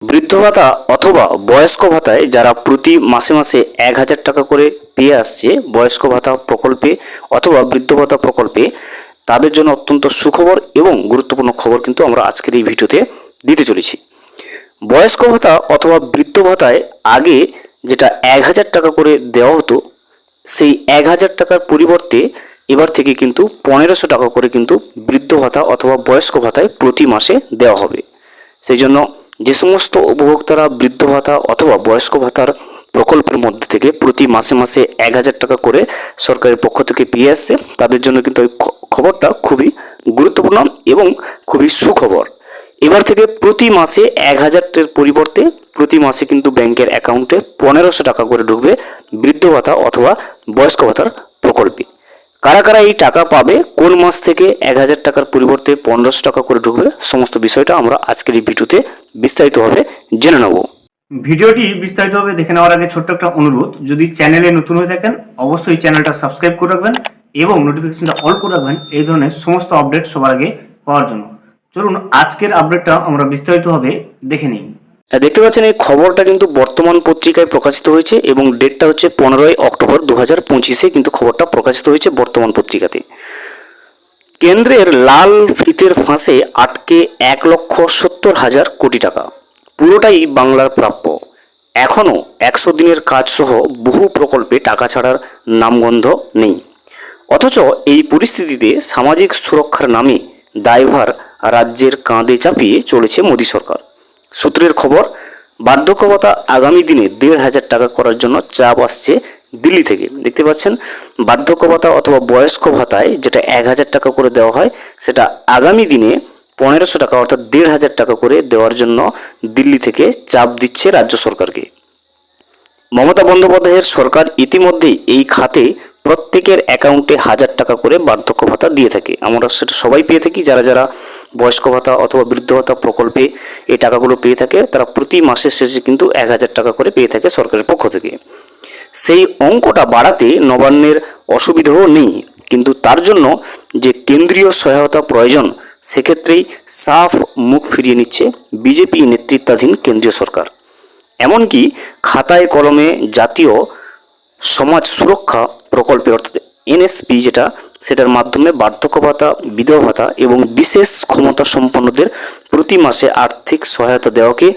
বৃদ্ধ ভাতা অথবা বয়স্ক ভাতায় যারা প্রতি মাসে মাসে 1,000 টাকা করে পেয়ে আসছে বয়স্ক ভাতা প্রকল্পে অথবা বৃদ্ধ ভাতা প্রকল্পে, তাদের জন্য অত্যন্ত সুখবর এবং গুরুত্বপূর্ণ খবর কিন্তু আমরা আজকের এই ভিডিওতে দিতে চলেছি। বয়স্ক ভাতা অথবা বৃদ্ধ ভাতায় আগে যেটা 1,000 টাকা করে দেওয়া হতো, সেই 1,000 টাকার পরিবর্তে এবার থেকে কিন্তু 1,500 টাকা করে কিন্তু বৃদ্ধ ভাতা অথবা বয়স্ক ভাতায় প্রতি মাসে দেওয়া হবে। সেই জন্য যে সমস্ত উপভোক্তারা বৃদ্ধ ভাতা অথবা বয়স্ক ভাতার প্রকল্পের মধ্যে থেকে প্রতি মাসে মাসে 1,000 টাকা করে সরকারের পক্ষ থেকে পেয়ে আসছে, তাদের জন্য কিন্তু এই খবরটা খুবই গুরুত্বপূর্ণ এবং খুবই সুখবর। এবার থেকে প্রতি মাসে 1,000-এর পরিবর্তে প্রতি মাসে কিন্তু ব্যাংকের অ্যাকাউন্টে 1,500 টাকা করে ঢুকবে বৃদ্ধ ভাতা অথবা বয়স্ক ভাতার প্রকল্পে। কারা কারা এই টাকা পাবে, কোন মাস থেকে 1,000 টাকার পরিবর্তে 1,500 টাকা করে ঢুকবে, সমস্ত বিষয়টা আমরা আজকের এই ভিডিওতে বিস্তারিতভাবে জেনে নেব। ভিডিওটি বিস্তারিতভাবে দেখে নেওয়ার আগে ছোট্ট একটা অনুরোধ, যদি চ্যানেলে নতুন হয়ে থাকেন অবশ্যই চ্যানেলটা সাবস্ক্রাইব করে রাখবেন এবং নোটিফিকেশনটা অল করে রাখবেন এই ধরনের সমস্ত আপডেট সবার আগে পাওয়ার জন্য। চলুন আজকের আপডেটটা আমরা বিস্তারিতভাবে দেখে নিই। দেখতে পাচ্ছেন এই খবরটা কিন্তু বর্তমান পত্রিকায় প্রকাশিত হয়েছে এবং ডেটটা হচ্ছে 15ই অক্টোবর 2025-এ কিন্তু খবরটা প্রকাশিত হয়েছে বর্তমান পত্রিকাতে। কেন্দ্রের লাল ফিতের ফাঁসে আটকে 1,70,000 কোটি টাকা, পুরোটাই বাংলার প্রাপ্য। এখনও 100 দিনের কাজ সহ বহু প্রকল্পে টাকা ছাড়ার নামগন্ধ নেই। অথচ এই পরিস্থিতিতে সামাজিক সুরক্ষার নামে দায়ভার রাজ্যের কাঁধে চাপিয়ে চলেছে মোদী সরকার। সূত্রের খবর, বার্ধক্য ভাতা আগামী দিনে 1,500 টাকা করার জন্য চাপ আসছে দিল্লি থেকে। দেখতে পাচ্ছেন বার্ধক্য ভাতা অথবা বয়স্ক ভাতায় যেটা 1,000 টাকা করে দেওয়া হয়, সেটা আগামী দিনে 1,500 টাকা অর্থাৎ 1,500 টাকা করে দেওয়ার জন্য দিল্লি থেকে চাপ দিচ্ছে রাজ্য সরকারকে। মমতা বন্দ্যোপাধ্যায়ের সরকার ইতিমধ্যেই এই খাতে প্রত্যেকের অ্যাকাউন্টে 1,000 টাকা করে বার্ধক্য ভাতা দিয়ে থাকে। আমরা সেটা সবাই পেয়ে থাকি, যারা যারা বয়স্ক ভাতা অথবা বৃদ্ধ ভাতা প্রকল্পে এই টাকাগুলো পেয়ে থাকে তারা প্রতি মাসের শেষে কিন্তু 1,000 টাকা করে পেয়ে থাকে সরকারের পক্ষ থেকে। সেই অঙ্কটা বাড়াতে নবান্নের অসুবিধাও নেই, কিন্তু তার জন্য যে কেন্দ্রীয় সহায়তা প্রয়োজন সেক্ষেত্রেই সাফ মুখ ফিরিয়ে নিচ্ছে বিজেপি নেতৃত্বাধীন কেন্দ্রীয় সরকার। এমনকি খাতায় কলমে জাতীয় সমাজ সুরক্ষা প্রকল্পের অর্থাৎ এনএসপি যেটা, সেটার মাধ্যমে বার্ধক্য ভাতা, বিধবা ভাতা এবং বিশেষ ক্ষমতা সম্পন্নদের প্রতি মাসে আর্থিক সহায়তা দেওয়াকে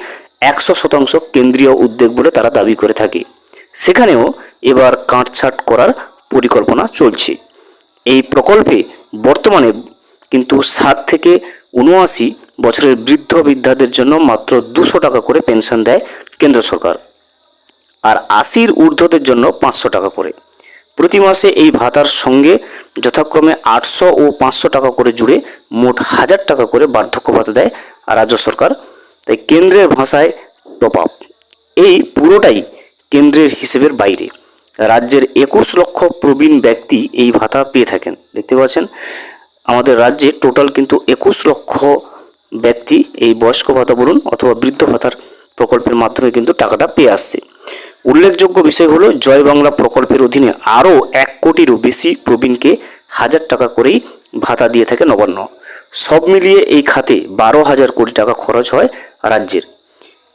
100% কেন্দ্রীয় উদ্যোগ বলে তারা দাবি করে থাকে। সেখানেও এবার কাটছাঁট করার পরিকল্পনা চলছে। এই প্রকল্পে বর্তমানে কিন্তু 60 থেকে 79 বছরের বৃদ্ধ বৃদ্ধাদের জন্য মাত্র 200 টাকা করে পেনশন দেয় কেন্দ্র সরকার, আর 80-র ঊর্ধ্বদের জন্য 500 টাকা করে। প্রতি মাসে এই ভাতার সঙ্গে যথাক্রমে 800 ও 500 টাকা করে জুড়ে মোট 1,000 টাকা করে বার্ধক্য ভাতা দেয় রাজ্য সরকার। তাই কেন্দ্রের ভাষায় টপ আপ, এই পুরোটাই কেন্দ্রের হিসেবের বাইরে। রাজ্যের 21 লক্ষ প্রবীণ ব্যক্তি এই ভাতা পেয়ে থাকেন। দেখতে পাচ্ছেন আমাদের রাজ্যে টোটাল কিন্তু 21 লক্ষ ব্যক্তি এই বয়স্ক ভাতা বলুন অথবা বৃদ্ধ ভাতার প্রকল্পের মাধ্যমে কিন্তু টাকাটা পেয়ে আসছে। উল্লেখযোগ্য বিষয় হলো জয় বাংলা প্রকল্পের অধীনে আরও 1 কোটিরও বেশি প্রবীণকে 1,000 টাকা করেই ভাতা দিয়ে থাকে নবান্ন। সব মিলিয়ে এই খাতে 12,000 কোটি টাকা খরচ হয় রাজ্যের।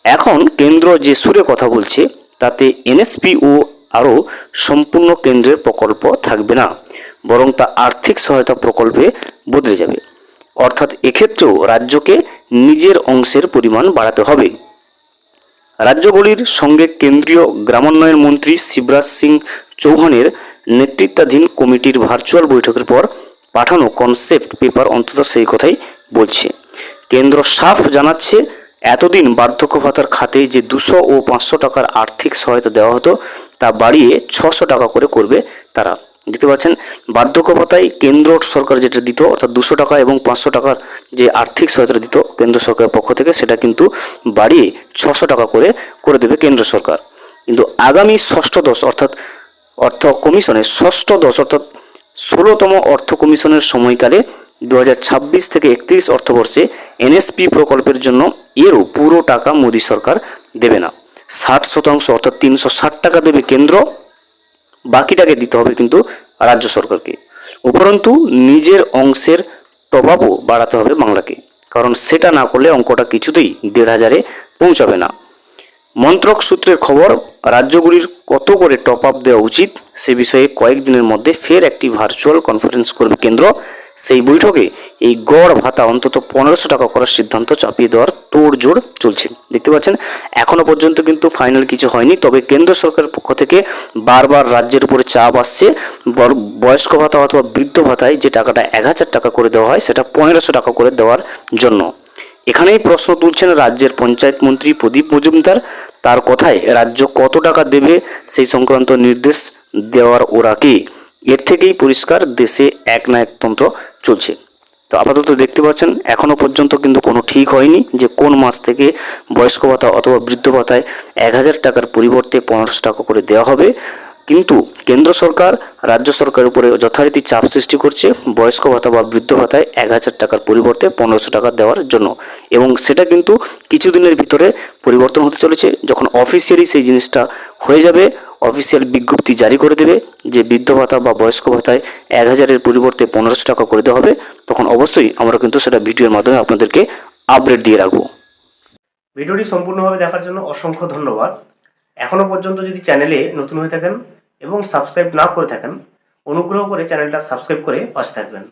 এখন কেন্দ্র যে সুরে কথা বলছে তাতে এনএসপি ও আরও সম্পূর্ণ কেন্দ্রের প্রকল্প থাকবে না, বরং তা আর্থিক সহায়তা প্রকল্পে বদলে যাবে। অর্থাৎ এক্ষেত্রেও রাজ্যকে নিজের অংশের পরিমাণ বাড়াতে হবে। রাজ্যগুলির সঙ্গে কেন্দ্রীয় গ্রামোন্নয়ন মন্ত্রী শিবরাজ সিং চৌহানের নেতৃত্বাধীন কমিটির ভার্চুয়াল বৈঠকের পর পাঠানো কনসেপ্ট পেপার অন্তত সেই কথাই বলছে। কেন্দ্র সাফ জানাচ্ছে, এতদিন বার্ধক্য ভাতার খাতে যে 200 ও 500 টাকার আর্থিক সহায়তা দেওয়া হতো তা বাড়িয়ে 600 টাকা করে করবে তারা। দেখতে পাচ্ছেন বার্ধক্য ভাতায় কেন্দ্র সরকার যেটা দিত অর্থাৎ 200 টাকা এবং 500 টাকার যে আর্থিক সহায়তা দিত কেন্দ্র সরকারের পক্ষ থেকে, সেটা কিন্তু বাড়িয়ে 600 টাকা করে করে দেবে কেন্দ্র সরকার। কিন্তু আগামী ষষ্ঠদশ অর্থাৎ অর্থ কমিশনের ষষ্ঠদশ অর্থাৎ 16তম অর্থ কমিশনের সময়কালে 2026 থেকে 31 অর্থবর্ষে এনএসপি প্রকল্পের জন্য এরও পুরো টাকা মোদী সরকার দেবে না। 60% অর্থাৎ 360 টাকা দেবে কেন্দ্র, বাকিটাকে দিতে হবে কিন্তু রাজ্য সরকারকে। উপরন্তু নিজের অংশের প্রভাবও বাড়াতে হবে বাংলাকে, কারণ সেটা না করলে অঙ্কটা কিছুতেই 1,500-এ পৌঁছাবে না। মন্ত্রক সূত্রের খবর, রাজ্যগুলির কত করে টপ আপ দেওয়া উচিত সে বিষয়ে কয়েকদিনের মধ্যে ফের একটি ভার্চুয়াল কনফারেন্স করবে কেন্দ্র। সেই বৈঠকে এই গড় ভাতা অন্তত 1500 টাকা করার সিদ্ধান্ত চাপিয়ে দেওয়ার তোড়জোড় চলছে। দেখতে পাচ্ছেন এখনো পর্যন্ত কিন্তু ফাইনাল কিছু হয়নি, তবে কেন্দ্র সরকারের পক্ষ থেকে বারবার রাজ্যের উপরে চাপ আসছে। বয়স্ক ভাতা অথবা বৃদ্ধ ভাতায় যে টাকাটা 1000 টাকা করে দেওয়া হয় সেটা 1500 টাকা করে দেওয়ার জন্য। এখানেই প্রশ্ন তুলছেন রাজ্যের পঞ্চায়েত মন্ত্রী প্রদীপ মজুমদার। তার কথায় রাজ্য কত টাকা দেবে সেই সংক্রান্ত নির্দেশ দেওয়ার ওরা কে? এর থেকেই পরিষ্কার দেশে একনায়কতন্ত্র চলছে। তো আপাতত দেখতে পাচ্ছেন এখনো পর্যন্ত কিন্তু কোনো ঠিক হয়নি যে কোন মাস থেকে বয়স্ক ভাতা অথবা বৃদ্ধ ভাতায় 1000 টাকার পরিবর্তে 1500 টাকা করে দেওয়া হবে। কিন্তু কেন্দ্র সরকার রাজ্য সরকারের উপরে যথারীতি চাপ সৃষ্টি করছে বয়স্ক ভাতা বা বৃদ্ধ ভাতায় 1000 টাকার পরিবর্তে 1500 টাকা দেওয়ার জন্য, এবং সেটা কিন্তু কিছুদিনের ভিতরে পরিবর্তন হতে চলেছে। যখন অফিসিয়ালি সেই জিনিসটা হয়ে যাবে, অফিসিয়াল বিজ্ঞপ্তি জারি করে দেবে যে বৃদ্ধ ভাতা বা বয়স্ক ভাতায় 1000-এর পরিবর্তে 1500 টাকা করে দেওয়া হবে, তখন অবশ্যই আমরা কিন্তু সেটা ভিডিওর মাধ্যমে আপনাদেরকে আপডেট দিয়ে রাখবো। ভিডিওটি সম্পূর্ণভাবে দেখার জন্য অসংখ্য ধন্যবাদ। এখনও পর্যন্ত যদি চ্যানেলে নতুন হয়ে থাকেন এবং সাবস্ক্রাইব না করে থাকেন, অনুগ্রহ করে চ্যানেলটা সাবস্ক্রাইব করে পাশে থাকবেন।